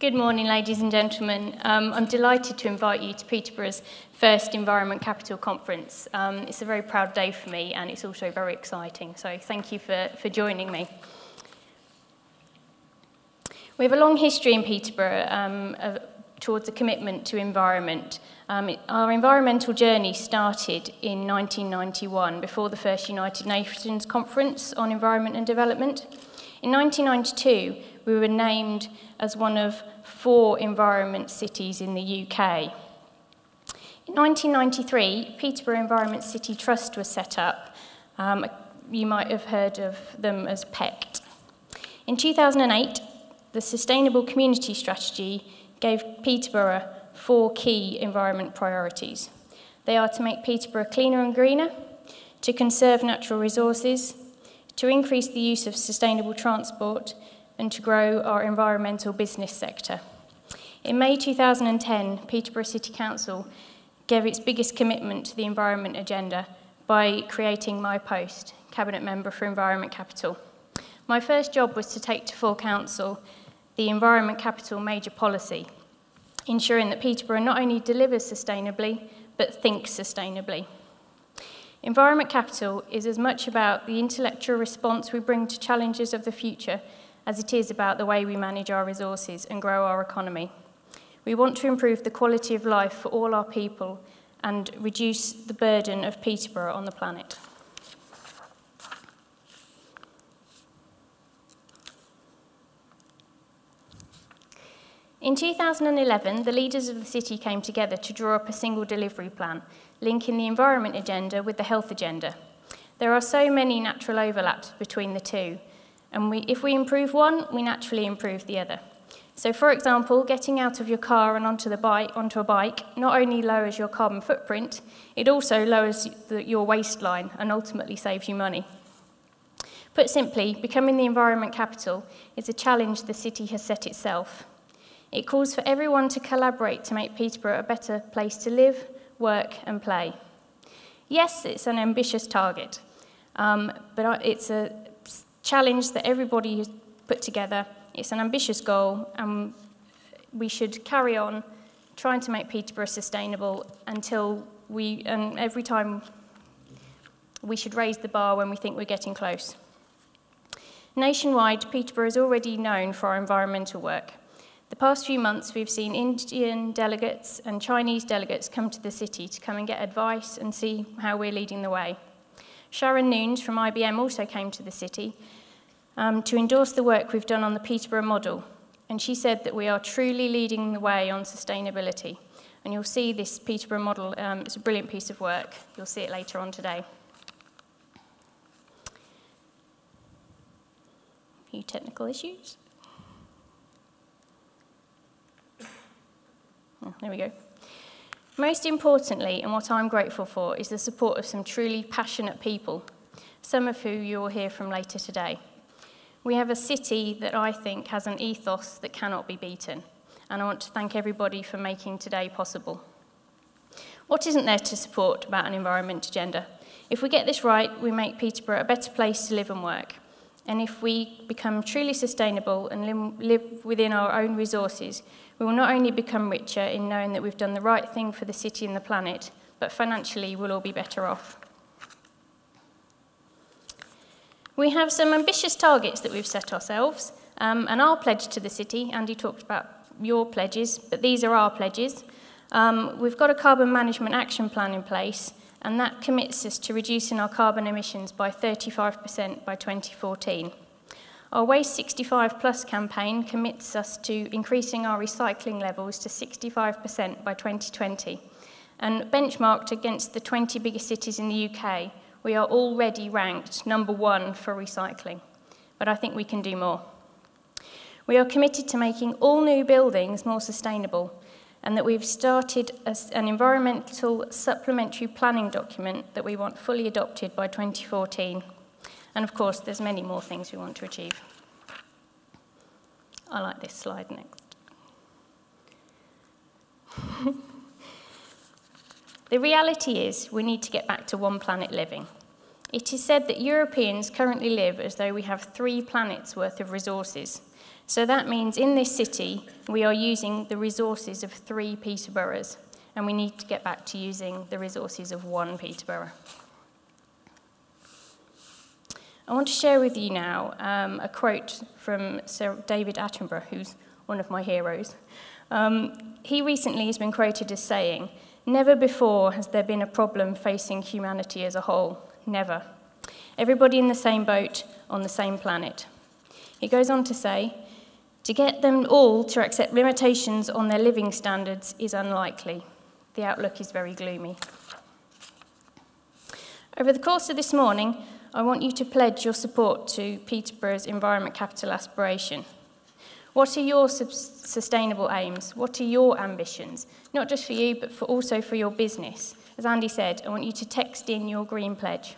Good morning, ladies and gentlemen. I'm delighted to invite you to Peterborough's first Environment Capital Conference. It's a very proud day for me, and it's also very exciting, so thank you for joining me. We have a long history in Peterborough towards a commitment to environment. Our environmental journey started in 1991, before the first United Nations Conference on Environment and Development. In 1992, we were named as one of 4 environment cities in the UK. In 1993, Peterborough Environment City Trust was set up. You might have heard of them as PECT. In 2008, the Sustainable Community Strategy gave Peterborough 4 key environment priorities. They are to make Peterborough cleaner and greener, to conserve natural resources, to increase the use of sustainable transport, and to grow our environmental business sector. In May 2010, Peterborough City Council gave its biggest commitment to the environment agenda by creating my post, Cabinet Member for Environment Capital. My first job was to take to full council the Environment Capital major policy, ensuring that Peterborough not only delivers sustainably, but thinks sustainably. Environment Capital is as much about the intellectual response we bring to challenges of the future as it is about the way we manage our resources and grow our economy. We want to improve the quality of life for all our people and reduce the burden of Peterborough on the planet. In 2011, the leaders of the city came together to draw up a single delivery plan, linking the environment agenda with the health agenda. There are so many natural overlaps between the two, and if we improve one, we naturally improve the other. So, for example, getting out of your car and onto a bike not only lowers your carbon footprint, it also lowers your waistline and ultimately saves you money. Put simply, becoming the environment capital is a challenge the city has set itself. It calls for everyone to collaborate to make Peterborough a better place to live, work and play. Yes, it's an ambitious target, but it's a challenge that everybody has put together. It's an ambitious goal, and we should carry on trying to make Peterborough sustainable and every time we should raise the bar when we think we're getting close. Nationwide, Peterborough is already known for our environmental work. The past few months, we've seen Indian delegates and Chinese delegates come to the city to come and get advice and see how we're leading the way. Sharon Nunes from IBM also came to the city to endorse the work we've done on the Peterborough model, and she said that we are truly leading the way on sustainability. And you'll see this Peterborough model, it's a brilliant piece of work. You'll see it later on today. A few technical issues. Oh, there we go. Most importantly, and what I'm grateful for, is the support of some truly passionate people, some of who you'll hear from later today. We have a city that I think has an ethos that cannot be beaten, and I want to thank everybody for making today possible. What isn't there to support about an environment agenda? If we get this right, we make Peterborough a better place to live and work. And if we become truly sustainable and live within our own resources, we will not only become richer in knowing that we've done the right thing for the city and the planet, but financially we'll all be better off. We have some ambitious targets that we've set ourselves, and our pledge to the city. Andy talked about your pledges, but these are our pledges. We've got a carbon management action plan in place, and that commits us to reducing our carbon emissions by 35% by 2014. Our Waste 65 Plus campaign commits us to increasing our recycling levels to 65% by 2020. And benchmarked against the 20 biggest cities in the UK, we are already ranked #1 for recycling. But I think we can do more. We are committed to making all new buildings more sustainable, and that we've started an environmental supplementary planning document that we want fully adopted by 2014. And of course, there's many more things we want to achieve. I like this slide next. The reality is we need to get back to one planet living. It is said that Europeans currently live as though we have 3 planets worth of resources. So that means in this city, we are using the resources of 3 Peterboroughs, and we need to get back to using the resources of 1 Peterborough. I want to share with you now a quote from Sir David Attenborough, who's one of my heroes. He recently has been quoted as saying, "Never before has there been a problem facing humanity as a whole. Never. Everybody in the same boat, on the same planet." He goes on to say, "To get them all to accept limitations on their living standards is unlikely. The outlook is very gloomy." Over the course of this morning, I want you to pledge your support to Peterborough's Environment Capital aspiration. What are your sustainable aims? What are your ambitions? Not just for you, but also for your business. As Andy said, I want you to text in your green pledge.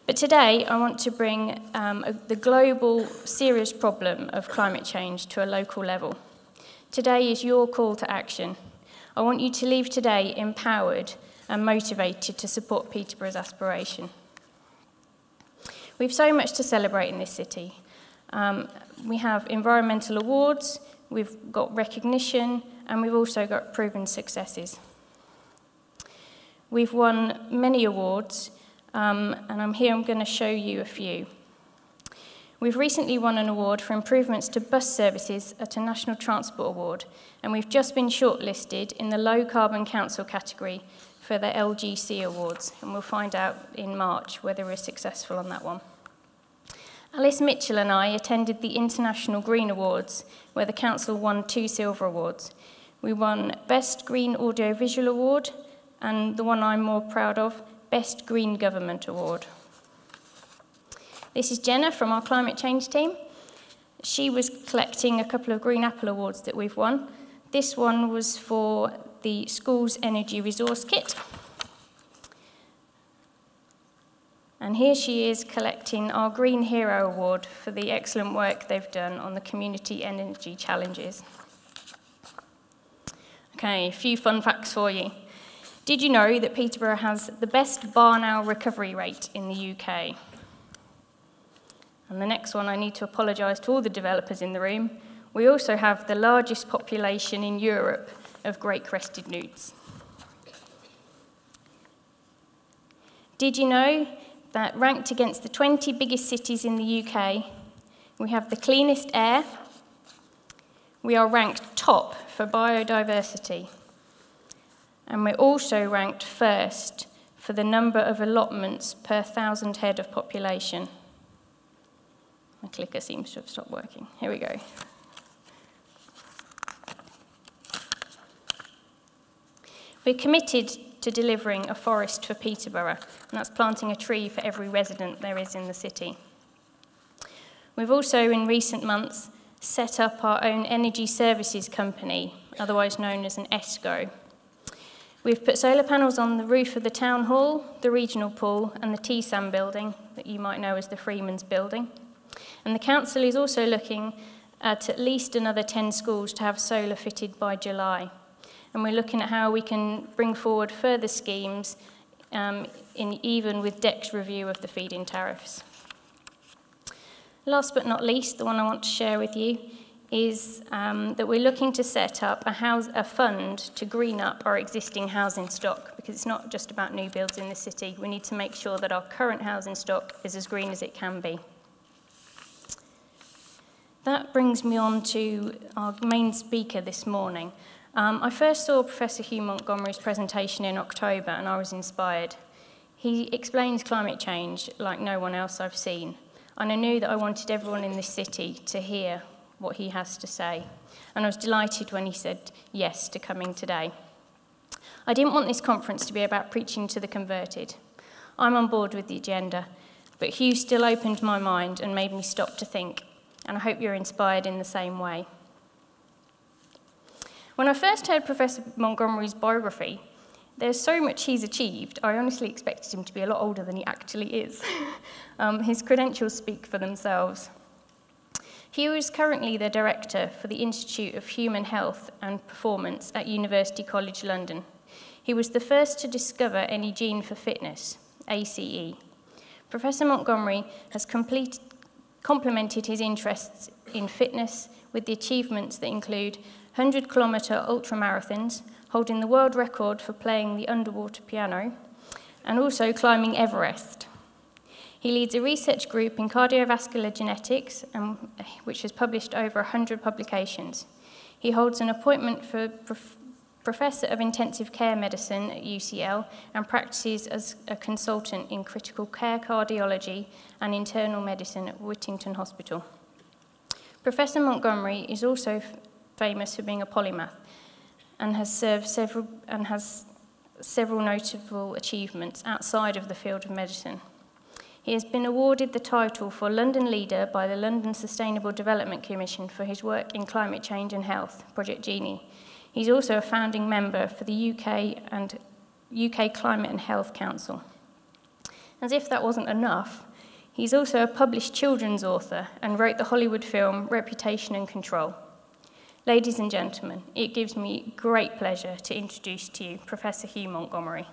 But today, I want to bring the global serious problem of climate change to a local level. Today is your call to action. I want you to leave today empowered and motivated to support Peterborough's aspiration. We have so much to celebrate in this city. We have environmental awards, we've got recognition, and we've also got proven successes. We've won many awards, and I'm going to show you a few. We've recently won an award for improvements to bus services at a National Transport Award, and we've just been shortlisted in the Low Carbon Council category for the LGC Awards, and we'll find out in March whether we're successful on that one. Alice Mitchell and I attended the International Green Awards, where the Council won 2 silver awards. We won Best Green Audiovisual Award, and the one I'm more proud of, Best Green Government Award. This is Jenna from our climate change team. She was collecting a couple of Green Apple Awards that we've won. This one was for the school's energy resource kit. And here she is collecting our Green Hero Award for the excellent work they've done on the community energy challenges. Okay, a few fun facts for you. Did you know that Peterborough has the best barn owl recovery rate in the UK? And the next one, I need to apologise to all the developers in the room. We also have the largest population in Europe of great-crested newts. Did you know that ranked against the 20 biggest cities in the UK, we have the cleanest air? We are ranked top for biodiversity. And we're also ranked first for the number of allotments per 1,000 head of population. My clicker seems to have stopped working. Here we go. We're committed to delivering a forest for Peterborough, and that's planting a tree for every resident there is in the city. We've also, in recent months, set up our own energy services company, otherwise known as an ESCO. We've put solar panels on the roof of the town hall, the regional pool, and the TSAM building, that you might know as the Freeman's building. And the council is also looking at least another 10 schools to have solar fitted by July. And we're looking at how we can bring forward further schemes, even with DEC's review of the feed-in tariffs. Last but not least, the one I want to share with you is that we're looking to set up a fund to green up our existing housing stock, because it's not just about new builds in the city. We need to make sure that our current housing stock is as green as it can be. That brings me on to our main speaker this morning. I first saw Professor Hugh Montgomery's presentation in October, and I was inspired. He explains climate change like no one else I've seen, and I knew that I wanted everyone in this city to hear what he has to say, and I was delighted when he said yes to coming today. I didn't want this conference to be about preaching to the converted. I'm on board with the agenda, but Hugh still opened my mind and made me stop to think, and I hope you're inspired in the same way. When I first heard Professor Montgomery's biography, there's so much he's achieved, I honestly expected him to be a lot older than he actually is. His credentials speak for themselves. Hugh is currently the director for the Institute of Human Health and Performance at University College London. He was the first to discover any gene for fitness, ACE, Professor Montgomery has complemented his interests in fitness with the achievements that include 100-kilometre ultramarathons, holding the world record for playing the underwater piano, and also climbing Everest. He leads a research group in cardiovascular genetics, which has published over 100 publications. He holds an appointment for Professor of Intensive Care Medicine at UCL and practices as a consultant in critical care cardiology and internal medicine at Whittington Hospital. Professor Montgomery is also famous for being a polymath and has several notable achievements outside of the field of medicine. He has been awarded the title for London Leader by the London Sustainable Development Commission for his work in climate change and health, Project Genie. He's also a founding member for the UK Climate and Health Council. As if that wasn't enough, he's also a published children's author and wrote the Hollywood film Reputation and Control. Ladies and gentlemen, it gives me great pleasure to introduce to you Professor Hugh Montgomery.